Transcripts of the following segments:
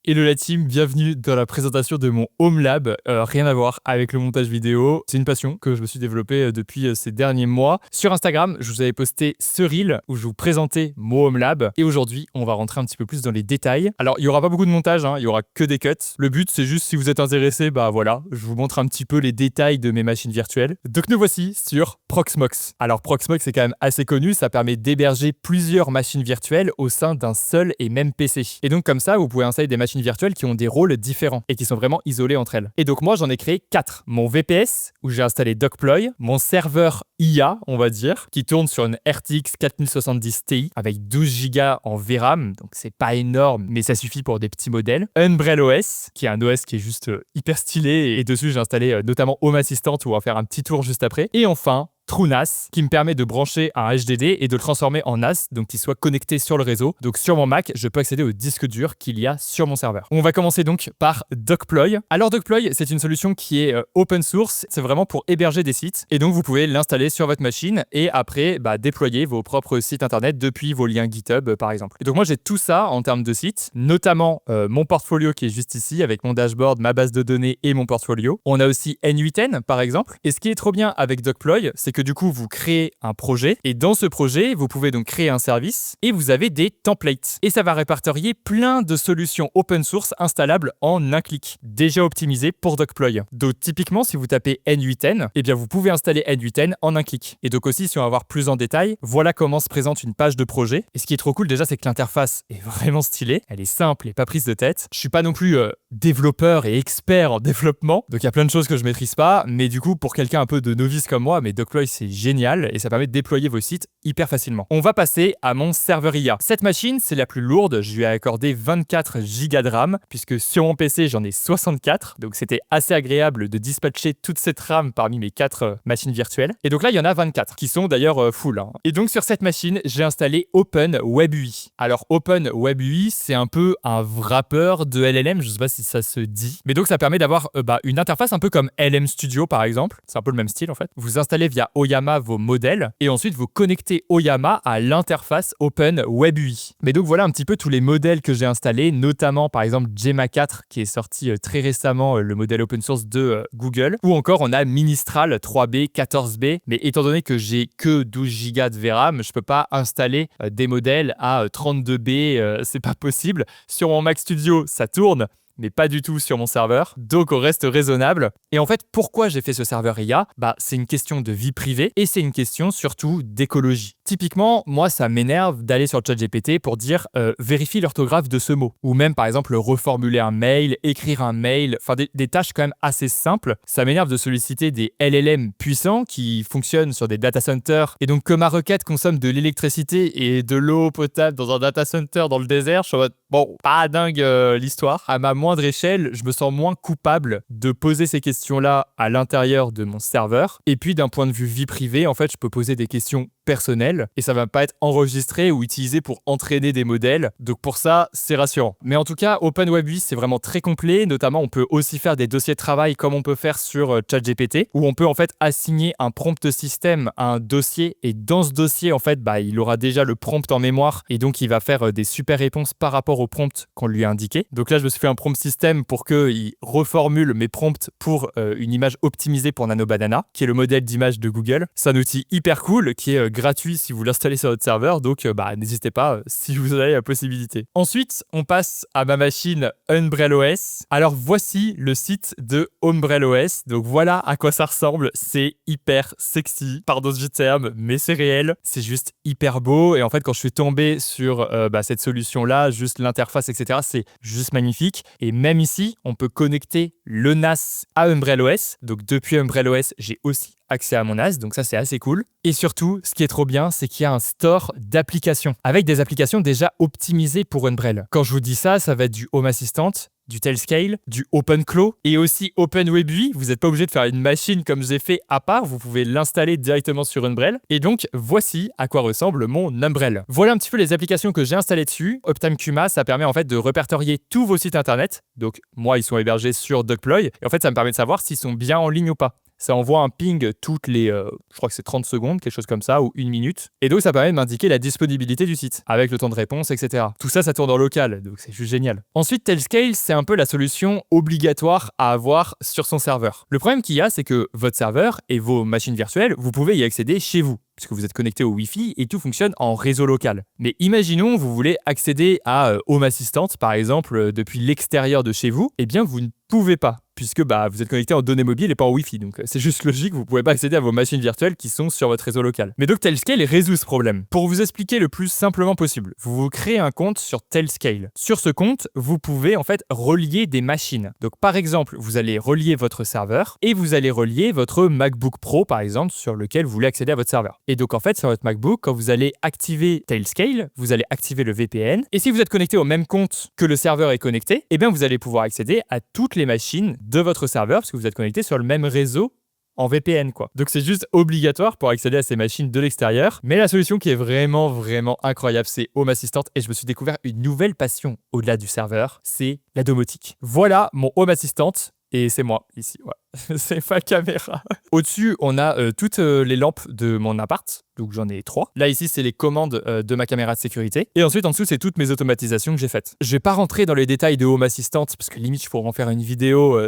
Hello la team, bienvenue dans la présentation de mon Home Lab. Rien à voir avec le montage vidéo, c'est une passion que je me suis développée depuis ces derniers mois. Sur Instagram, je vous avais posté ce reel où je vous présentais mon Home Lab et aujourd'hui, on va rentrer un petit peu plus dans les détails. Alors, il y aura pas beaucoup de montage, il y aura que des cuts. Le but, c'est juste si vous êtes intéressé, bah voilà, je vous montre un petit peu les détails de mes machines virtuelles. Donc nous voici sur Proxmox. Alors Proxmox, c'est quand même assez connu, ça permet d'héberger plusieurs machines virtuelles au sein d'un seul et même PC. Et donc comme ça, vous pouvez installer des machines virtuelles qui ont des rôles différents et qui sont vraiment isolées entre elles. Et donc moi, j'en ai créé 4. Mon VPS, où j'ai installé Dogploy, mon serveur IA, on va dire, qui tourne sur une RTX 4070 Ti avec 12 Go en VRAM, donc c'est pas énorme, mais ça suffit pour des petits modèles. Umbrel OS, qui est un OS qui est juste hyper stylé, et dessus j'ai installé notamment Home Assistant, où on va faire un petit tour juste après. Et enfin, TrueNAS, qui me permet de brancher un HDD et de le transformer en NAS, donc qu'il soit connecté sur le réseau. Donc sur mon Mac, je peux accéder au disque dur qu'il y a sur mon serveur. On va commencer donc par Dogploy. Alors Dogploy, c'est une solution qui est open source, c'est vraiment pour héberger des sites, et donc vous pouvez l'installer sur votre machine et après déployer vos propres sites internet depuis vos liens GitHub par exemple. Et donc moi j'ai tout ça en termes de sites, notamment mon portfolio qui est juste ici avec mon dashboard, ma base de données et mon portfolio. On a aussi N8N par exemple, et ce qui est trop bien avec Dogploy, c'est que du coup, vous créez un projet et dans ce projet, vous pouvez donc créer un service et vous avez des templates. Et ça va répertorier plein de solutions open source installables en un clic, déjà optimisées pour Dogploy. Donc typiquement, si vous tapez N8N, eh bien vous pouvez installer N8N en un clic. Et donc aussi, si on va voir plus en détail, voilà comment se présente une page de projet. Et ce qui est trop cool déjà, c'est que l'interface est vraiment stylée. Elle est simple et pas prise de tête. Je suis pas non plus développeur et expert en développement, donc il y a plein de choses que je maîtrise pas, mais du coup, pour quelqu'un un peu de novice comme moi, mais Dogploy c'est génial et ça permet de déployer vos sites hyper facilement. On va passer à mon serveur IA. Cette machine, c'est la plus lourde, je lui ai accordé 24 Go de RAM, puisque sur mon PC, j'en ai 64, donc c'était assez agréable de dispatcher toute cette RAM parmi mes 4 machines virtuelles. Et donc là, il y en a 24, qui sont d'ailleurs full. Et donc sur cette machine, j'ai installé OpenWebUI. Alors OpenWebUI, c'est un peu un wrapper de LLM, je sais pas si ça se dit, mais donc ça permet d'avoir une interface un peu comme LM Studio par exemple, c'est un peu le même style en fait. Vous installez via Oyama vos modèles et ensuite vous connectez Oyama à l'interface OpenWebUI. Mais donc voilà un petit peu tous les modèles que j'ai installés, notamment par exemple Gemma 4 qui est sorti très récemment, le modèle open source de Google, ou encore on a Ministral 3B, 14B, mais étant donné que j'ai que 12 Go de VRAM, je peux pas installer des modèles à 32B, c'est pas possible. Sur mon Mac Studio, ça tourne, mais pas du tout sur mon serveur, donc on reste raisonnable. Et en fait, pourquoi j'ai fait ce serveur IA ? C'est une question de vie privée et c'est une question surtout d'écologie. Typiquement, moi, ça m'énerve d'aller sur ChatGPT pour dire vérifie l'orthographe de ce mot. Ou même, par exemple, reformuler un mail, écrire un mail, enfin des tâches quand même assez simples. Ça m'énerve de solliciter des LLM puissants qui fonctionnent sur des data centers. Et donc, que ma requête consomme de l'électricité et de l'eau potable dans un data center dans le désert, je suis en mode, bon, pas dingue l'histoire. À ma moindre échelle, je me sens moins coupable de poser ces questions-là à l'intérieur de mon serveur. Et puis, d'un point de vue vie privée, en fait, je peux poser des questions personnelles et ça va pas être enregistré ou utilisé pour entraîner des modèles. Donc pour ça, c'est rassurant. Mais en tout cas, OpenWebUI, c'est vraiment très complet. Notamment, on peut aussi faire des dossiers de travail comme on peut faire sur ChatGPT, où on peut en fait assigner un prompt système à un dossier et dans ce dossier, en fait, il aura déjà le prompt en mémoire et donc il va faire des super réponses par rapport au prompt qu'on lui a indiqué. Donc là, je me suis fait un prompt système pour qu'il reformule mes prompts pour une image optimisée pour NanoBanana, qui est le modèle d'image de Google. C'est un outil hyper cool qui est gratuit si vous l'installez sur votre serveur, donc n'hésitez pas si vous en avez la possibilité. Ensuite, on passe à ma machine Umbrel OS. Alors voici le site de Umbrel OS, donc voilà à quoi ça ressemble, c'est hyper sexy, pardon du terme, mais c'est réel, c'est juste hyper beau, et en fait quand je suis tombé sur cette solution-là, juste l'interface, etc., c'est juste magnifique, et même ici, on peut connecter le NAS à Umbrel OS, donc depuis Umbrel OS, j'ai aussi accès à mon NAS, donc ça c'est assez cool. Et surtout, ce qui est trop bien, c'est qu'il y a un store d'applications, avec des applications déjà optimisées pour Umbrel. Quand je vous dis ça, ça va être du Home Assistant, du Tailscale, du OpenClaw et aussi OpenWebUI. Vous n'êtes pas obligé de faire une machine comme j'ai fait à part, vous pouvez l'installer directement sur Umbrel. Et donc, voici à quoi ressemble mon Umbrel. Voilà un petit peu les applications que j'ai installées dessus. OptimeCuma, ça permet en fait de répertorier tous vos sites internet. Donc, moi, ils sont hébergés sur Dogploy. Et en fait, ça me permet de savoir s'ils sont bien en ligne ou pas. Ça envoie un ping toutes les, je crois que c'est 30 secondes, quelque chose comme ça, ou 1 minute. Et donc, ça permet de m'indiquer la disponibilité du site, avec le temps de réponse, etc. Tout ça, ça tourne en local, donc c'est juste génial. Ensuite, Tailscale, c'est un peu la solution obligatoire à avoir sur son serveur. Le problème qu'il y a, c'est que votre serveur et vos machines virtuelles, vous pouvez y accéder chez vous, puisque vous êtes connecté au Wi-Fi et tout fonctionne en réseau local. Mais imaginons, vous voulez accéder à Home Assistant, par exemple, depuis l'extérieur de chez vous, eh bien, vous ne pouvez pas, puisque vous êtes connecté en données mobiles et pas en Wi-Fi. Donc c'est juste logique, vous ne pouvez pas accéder à vos machines virtuelles qui sont sur votre réseau local. Mais donc Tailscale résout ce problème. Pour vous expliquer le plus simplement possible, vous vous créez un compte sur Tailscale. Sur ce compte, vous pouvez en fait relier des machines. Donc par exemple, vous allez relier votre serveur et vous allez relier votre MacBook Pro par exemple sur lequel vous voulez accéder à votre serveur. Et donc en fait, sur votre MacBook, quand vous allez activer Tailscale, vous allez activer le VPN. Et si vous êtes connecté au même compte que le serveur est connecté, eh bien vous allez pouvoir accéder à toutes les machines de votre serveur parce que vous êtes connecté sur le même réseau en VPN quoi. Donc c'est juste obligatoire pour accéder à ces machines de l'extérieur. Mais la solution qui est vraiment incroyable, c'est Home Assistant et je me suis découvert une nouvelle passion au-delà du serveur, c'est la domotique. Voilà mon Home Assistant. Et c'est moi, ici, ouais. C'est ma caméra. Au-dessus, on a toutes les lampes de mon appart. Donc, j'en ai 3. Là, ici, c'est les commandes de ma caméra de sécurité. Et ensuite, en dessous, c'est toutes mes automatisations que j'ai faites. Je vais pas rentrer dans les détails de Home Assistant, parce que limite, je pourrais en faire une vidéo.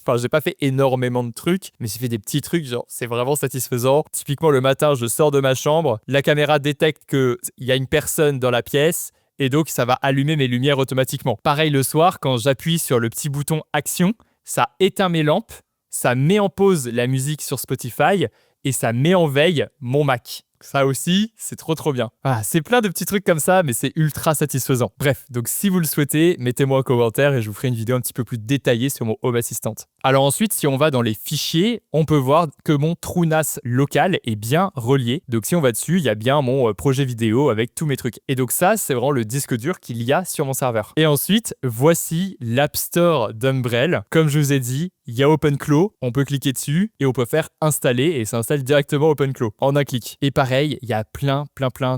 Enfin, j'ai pas fait énormément de trucs, mais j'ai fait des petits trucs, genre, c'est vraiment satisfaisant. Typiquement, le matin, je sors de ma chambre. La caméra détecte qu'il y a une personne dans la pièce. Et donc, ça va allumer mes lumières automatiquement. Pareil, le soir, quand j'appuie sur le petit bouton Action, ça éteint mes lampes, ça met en pause la musique sur Spotify et ça met en veille mon Mac. Ça aussi, c'est trop bien. Voilà, c'est plein de petits trucs comme ça, mais c'est ultra satisfaisant. Bref, donc si vous le souhaitez, mettez-moi en commentaire et je vous ferai une vidéo un petit peu plus détaillée sur mon Home Assistant. Alors ensuite, si on va dans les fichiers, on peut voir que mon TrueNAS local est bien relié. Donc si on va dessus, il y a bien mon projet vidéo avec tous mes trucs. Et donc ça, c'est vraiment le disque dur qu'il y a sur mon serveur. Et ensuite, voici l'App Store d'Umbrel. Comme je vous ai dit, il y a OpenClaw, on peut cliquer dessus et on peut faire installer et ça installe directement OpenClaw en un clic. Et pareil, il y a plein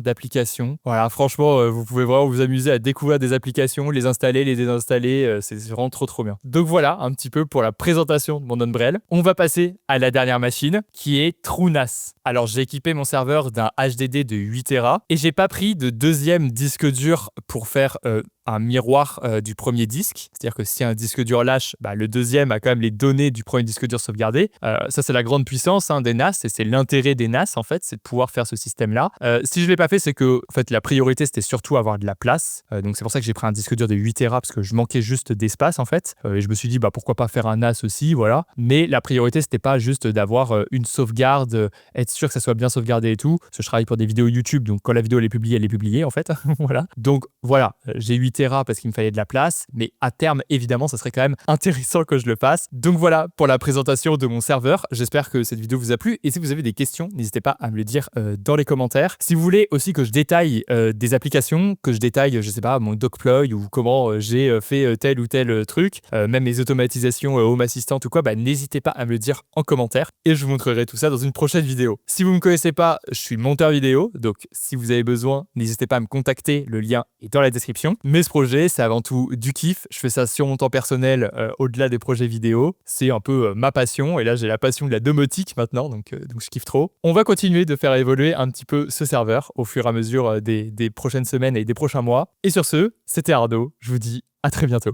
d'applications. Voilà, franchement, vous pouvez vraiment vous amuser à découvrir des applications, les installer, les désinstaller, c'est vraiment trop bien. Donc voilà, un petit peu pour la présentation de mon Umbrel. On va passer à la dernière machine qui est TrueNAS. Alors j'ai équipé mon serveur d'un HDD de 8 Tera et j'ai pas pris de deuxième disque dur pour faire un miroir du premier disque. C'est-à-dire que si un disque dur lâche, le deuxième a quand même les données du premier disque dur sauvegardé. Ça, c'est la grande puissance des NAS et c'est l'intérêt des NAS, en fait, c'est de pouvoir faire ce système-là. Si je ne l'ai pas fait, c'est que en fait, la priorité, c'était surtout avoir de la place. Donc, c'est pour ça que j'ai pris un disque dur de 8 Tera parce que je manquais juste d'espace, en fait. Et je me suis dit, pourquoi pas faire un NAS aussi, voilà. Mais la priorité, c'était pas juste d'avoir une sauvegarde, être sûr que ça soit bien sauvegardé et tout. Parce que je travaille pour des vidéos YouTube, donc quand la vidéo elle est publiée, en fait. Voilà. Donc, voilà, j'ai 8 Tera parce qu'il me fallait de la place, mais à terme, évidemment, ça serait quand même intéressant que je le fasse. Donc voilà pour la présentation de mon serveur. J'espère que cette vidéo vous a plu et si vous avez des questions, n'hésitez pas à me le dire dans les commentaires. Si vous voulez aussi que je détaille des applications, que je détaille, je sais pas, mon Dogploy ou comment j'ai fait tel ou tel truc, même mes automatisations Home Assistant ou quoi, n'hésitez pas à me le dire en commentaire et je vous montrerai tout ça dans une prochaine vidéo. Si vous ne me connaissez pas, je suis monteur vidéo, donc si vous avez besoin, n'hésitez pas à me contacter, le lien est dans la description. Mais ce projet, c'est avant tout du kiff. Je fais ça sur mon temps personnel, au-delà des projets vidéo. C'est un peu ma passion. Et là, j'ai la passion de la domotique maintenant, donc je kiffe trop. On va continuer de faire évoluer un petit peu ce serveur au fur et à mesure des prochaines semaines et des prochains mois. Et sur ce, c'était Arnaud. Je vous dis à très bientôt.